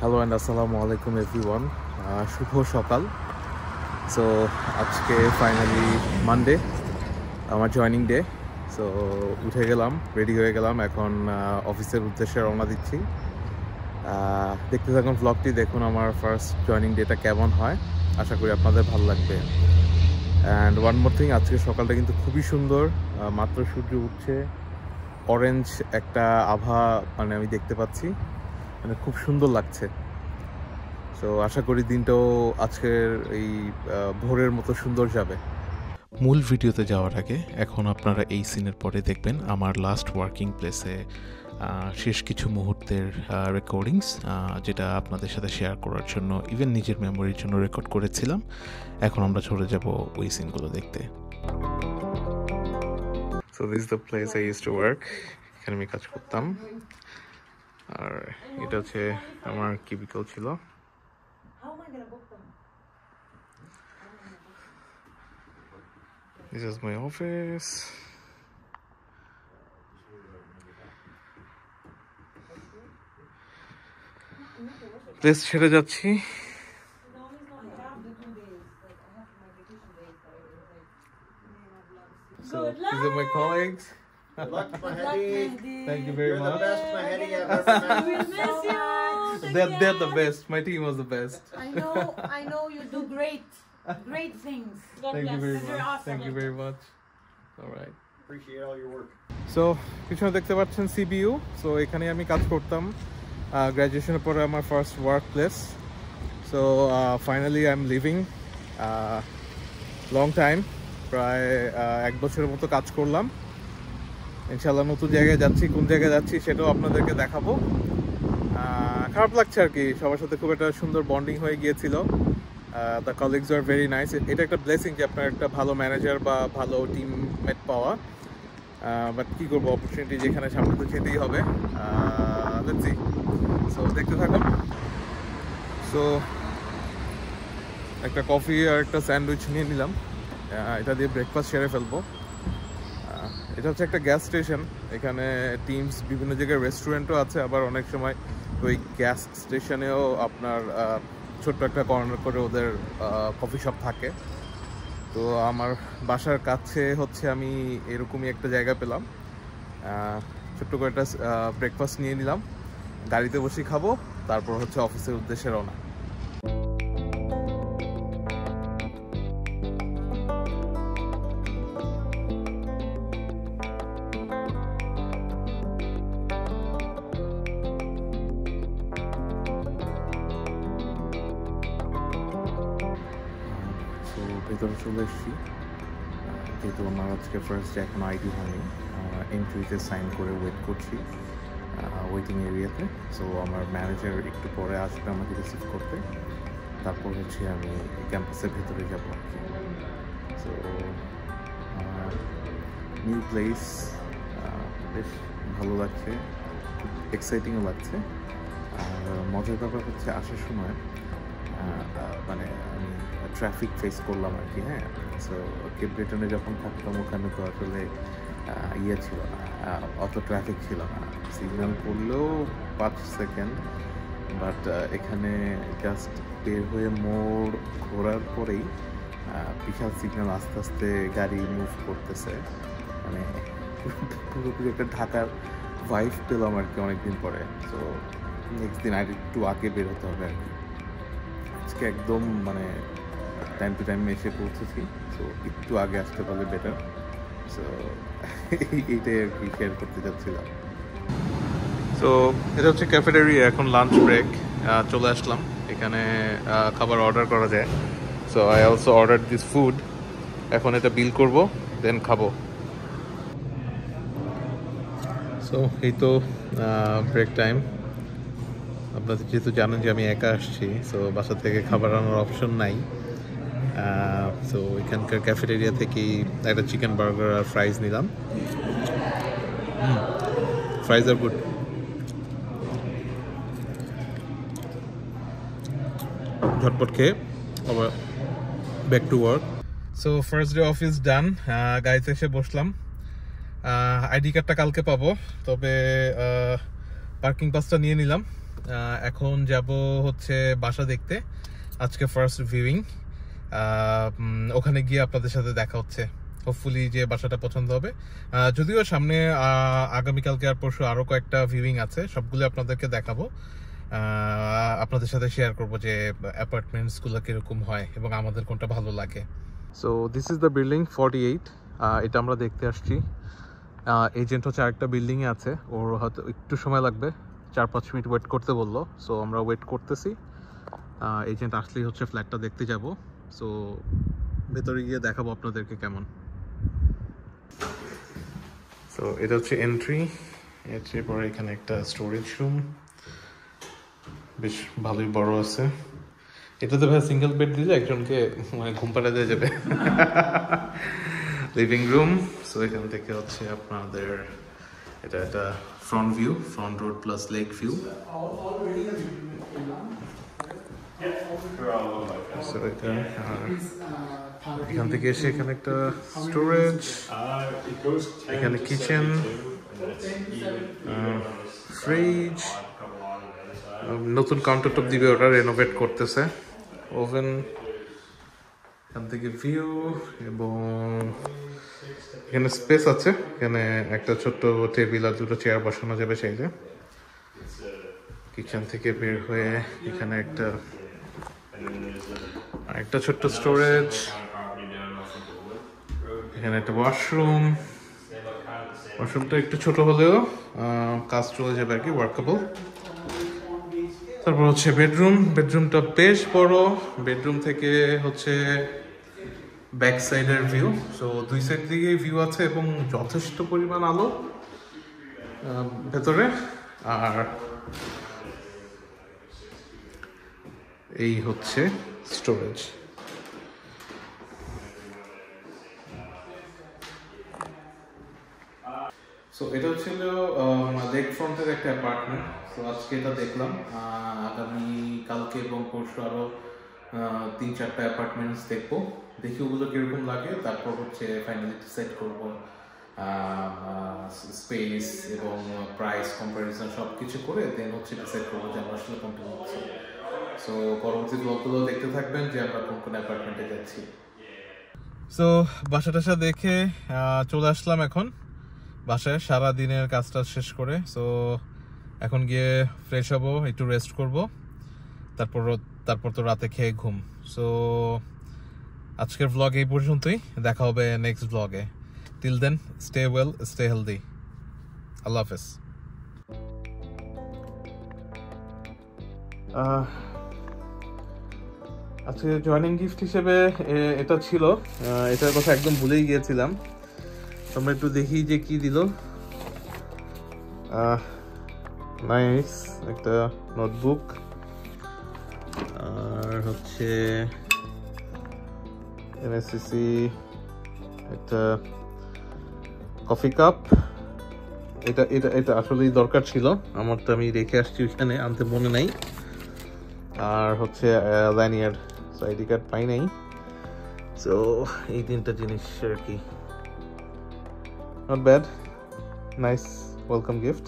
Hello and আসসালামু আলাইকুম everyone. শুভ সকাল। সো আজকে ফাইনালি মানডে, আমার জয়নিং ডে। সো উঠে গেলাম, রেডি হয়ে গেলাম, এখন অফিসের উদ্দেশ্যে রওনা দিচ্ছি। দেখতে থাকুন ব্লগটি, দেখুন আমার ফার্স্ট জয়নিং ডেটা কেমন হয়। আশা করি আপনাদের ভালো লাগবে। অ্যান্ড ওয়ান মোর থিং, আজকে সকালটা কিন্তু খুবই সুন্দর। মাত্র সূর্য উঠছে, অরেঞ্জ একটা আভা মানে আমি দেখতে পাচ্ছি, মানে খুব সুন্দর লাগছে। সো আশা করি দিনটাও আজকের এই ভোরের মতো সুন্দর যাবে। মূল ভিডিওতে যাওয়ার আগে এখন আপনারা এই সিনের পরে দেখবেন আমার লাস্ট ওয়ার্কিং প্লেসে শেষ কিছু মুহূর্তের রেকর্ডিংস, যেটা আপনাদের সাথে শেয়ার করার জন্য ইভেন নিজের মেমোরির জন্য রেকর্ড করেছিলাম। এখন আমরা চলে যাব ওই সিনগুলো দেখতে। So this is the place I used to work. এখানে আমি কাজ করতাম, আর এটা হচ্ছে আমার কিউবিকল ছিল। This is my office. Place ছেড়ে যাচ্ছি। So these are my colleagues. Good luck, Mahdi. Thank you very You're much. the best Mahdi I've ever met. We miss you. They're the best. My team was the best. I know you do great things. Thank you very much. Thank you very much. All right. Appreciate all your work. So পিছনে দেখতে পাচ্ছেন CBU. So এখানে আমি কাজ করতাম গ্র্যাজুয়েশনের পরে, আমার first work place. So finally I am living. Long time, প্রায় 1 বছরের মতো কাজ করলাম। ইনশাল্লাহ নতুন জায়গায় যাচ্ছি, কোন জায়গায় যাচ্ছি সেটাও আপনাদেরকে দেখাবো। খারাপ লাগছে আর কি, সবার সাথে খুব একটা সুন্দর বন্ডিং হয়ে গিয়েছিল। The colleagues are very nice. এটা একটা ব্লেসিং যে আপনার একটা ভালো ম্যানেজার বা ভালো টিমমেট পাওয়া। বাট কী করবো, অপরচুনিটি যেখানে সামনে তো যেতেই হবে। Let's see. সো দেখতে থাকুন। সো একটা কফি আর একটা স্যান্ডউইচ নিয়ে নিলাম, এটা দিয়ে ব্রেকফাস্ট সেরে ফেলবো। এটা হচ্ছে একটা গ্যাস স্টেশন। এখানে টিমস বিভিন্ন জায়গায় রেস্টুরেন্টও আছে, আবার অনেক সময় ওই গ্যাস স্টেশনেও আপনার ছোট্ট একটা কর্নার করে ওদের কফি শপ থাকে। তো আমার বাসার কাছে হচ্ছে আমি এরকমই একটা জায়গা পেলাম, ছোট্ট করে একটা ব্রেকফাস্ট নিয়ে নিলাম, গাড়িতে বসে খাবো, তারপর হচ্ছে অফিসের উদ্দেশ্যে রওনা। ভেতরে চলে এসেছি, যেহেতু আমার আজকে ফার্স্ট ডে, এখন আইডি হয়নি। এন্ট্রিতে সাইন করে ওয়েট করছি ওয়েটিং এরিয়াতে। সো আমার ম্যানেজার একটু পরে আসবে আমাকে রিসিভ করতে, তারপর হচ্ছে আমি ক্যাম্পাসের ভেতরে যাবো আর কি। সো নিউ প্লেস, বেশ ভালো লাগছে, খুব এক্সাইটিংও লাগছে। আর মজার ব্যাপার হচ্ছে আসার সময় মানে আমি ট্রাফিক ফেস করলাম আর কি। হ্যাঁ, সো কেপ ব্রিটনে যখন থাকতাম ওখানে তো আসলে ইয়ে ছিল না, অত ট্রাফিক ছিল না, সিগন্যাল পড়লেও 5 সেকেন্ড। বাট এখানে জাস্ট বের হয়ে মোড় ঘোরার পরেই বিশাল সিগন্যাল, আস্তে আস্তে গাড়ি মুভ করতেছে, মানে পুরোপুরি একটা ঢাকার ভাইব পেলাম আর কি অনেকদিন পরে। সো নেক্সট দিন আর একটু আগে বের হতে হবে আর কি। আজকে একদম মানে টাইম টু টাইম এসে পৌঁছেছি, সো একটু আগে আসতে পারলে বেটার। সো এইটাই আর কি শেয়ার করতে চাচ্ছিলাম। সো এটা হচ্ছে ক্যাফেটেরিয়া, এখন লাঞ্চ ব্রেক, চলে আসলাম। এখানে খাবার অর্ডার করা যায়। So I also order this food. এখন এটা বিল করব, দেন খাবো। সো এই তো ব্রেক টাইম। আপনাদের যেহেতু জানেন যে আমি একা আসছি, সো বাসা থেকে খাবার আনার অপশন নাই। সো এখানকার ক্যাফেটেরিয়া থেকেই একটা চিকেন বার্গার আর ফ্রাইজ নিলাম। ফ্রাইজ আর গুড। ঝটপট খেয়ে আবার back to work. So first day office done, গাড়িতে এসে বসলাম। আইডি কার্ডটা কালকে পাবো, তবে পার্কিং পাসটা নিয়ে নিলাম। এখন যাব হচ্ছে বাসা দেখতে, আজকে ফার্স্ট ভিউইং। ওখানে গিয়ে আপনাদের সাথে দেখা হচ্ছে, হোপফুলি যে বাসাটা পছন্দ হবে। যদিও সামনে আগামীকালকে আর পরশু আরও কয়েকটা ভিউইং আছে, সবগুলো আপনাদেরকে দেখাবো, আপনাদের সাথে শেয়ার করবো যে অ্যাপার্টমেন্টসগুলো কীরকম হয় এবং আমাদের কোনটা ভালো লাগে। So this is the building 48, এটা আমরা দেখতে আসছি। এজেন্ট হচ্ছে আরেকটা বিল্ডিংয়ে আছে, ওর হয়তো একটু সময় লাগবে, 4-5 মিনিট ওয়েট করতে বললো। সো আমরা ওয়েট করতেছি, এজেন্ট আসলেই হচ্ছে ফ্ল্যাটটা দেখতে যাব। সো ভেতরে গিয়ে দেখাবো আপনাদেরকে কেমন। সো এটা হচ্ছে এন্ট্রি, এরপরে এখানে একটা স্টোরেজ রুম, বেশ ভালোই বড় আছে। এটাতে ভাই সিঙ্গেল বেড দিলে একজনকে মানে ঘুম পাড়া দিয়ে যাবে। লিভিং রুম, সো এখান থেকে হচ্ছে আপনাদের এটা একটা front view, front road plus lake view. এখান থেকে এসে এখানে একটা স্টোরেজ, এখানে কিচেন, ফ্রিজ, নতুন কাউন্টার টপ দিবে, ওটা রেনোভেট করতেছে, ওভেন, এখান থেকে ভিউ, এবং এখানে স্পেস আছে, এখানে একটা ছোট্ট টেবিল আর দুটো চেয়ার বসানো যাবে চাইলে। কিচেন থেকে বের হয়ে এখানে একটা ছোট্ট স্টোরেজ, এখানে একটা ওয়াশরুম। ওয়াশরুমটা একটু ছোট হলেও কাজ চলে যাবে আর কি, ওয়ার্কেবল। তারপর হচ্ছে বেডরুম, বেডরুমটা বেশ বড়। বেডরুম থেকে হচ্ছে ব্যাক সাইডের ভিউ, সো দুই সাইড দিকে ভিউ আছে এবং যথেষ্ট পরিমাণ আলো ভেতরে। আর এই হচ্ছে স্টোরেজ। সো এটা হচ্ছিল লেক ফ্রন্টের একটা অ্যাপার্টমেন্ট। সো আজকে এটা দেখলাম, আগামী কালকে এবং পরশু আরও 3-4টা অ্যাপার্টমেন্টস দেখবো, দেখি ওগুলো কীরকম লাগে। তারপর হচ্ছে ফাইনালি ডিসাইড করবো স্পেস এবং প্রাইস কম্পারিজন সব কিছু করে, দেন হচ্ছে ডিসাইড করবো যে আমরা আসলে কোনটা নিচ্ছি। সো পরবর্তী ব্লগগুলো দেখতে থাকবেন যে আমরা কোন কোন অ্যাপার্টমেন্টে যাচ্ছি। সো বাসা টাসা দেখে চলে আসলাম এখন বাসায়, সারা দিনের কাজটা শেষ করে। সো এখন গিয়ে ফ্রেশ হব, একটু রেস্ট করব, তারপর তো রাতে খেয়ে ঘুম। সো আজকের ব্লগ এই পর্যন্তই, দেখা হবে next blog. Till then, stay well, stay healthy, আল্লাহ হাফেজ। আজকে জয়েনিং গিফট হিসেবে এটা ছিল, এটার কথা একদম ভুলেই গিয়েছিলাম। আমরা একটু দেখি যে কি দিল। নাইস একটা নোটবুক, আর হচ্ছে এনএসসিসি একটা কফি কাপ। এটা এটা এটা আসলেই দরকার ছিল আমার, তো আমি রেখে আসছি ওইখানে, আনতে মনে নাই। আর হচ্ছে ল্যানিয়ার্ড, সো আইডি কার্ড পাই নাই। সো এই 3টা জিনিস আর কি, not bad, nice welcome gift.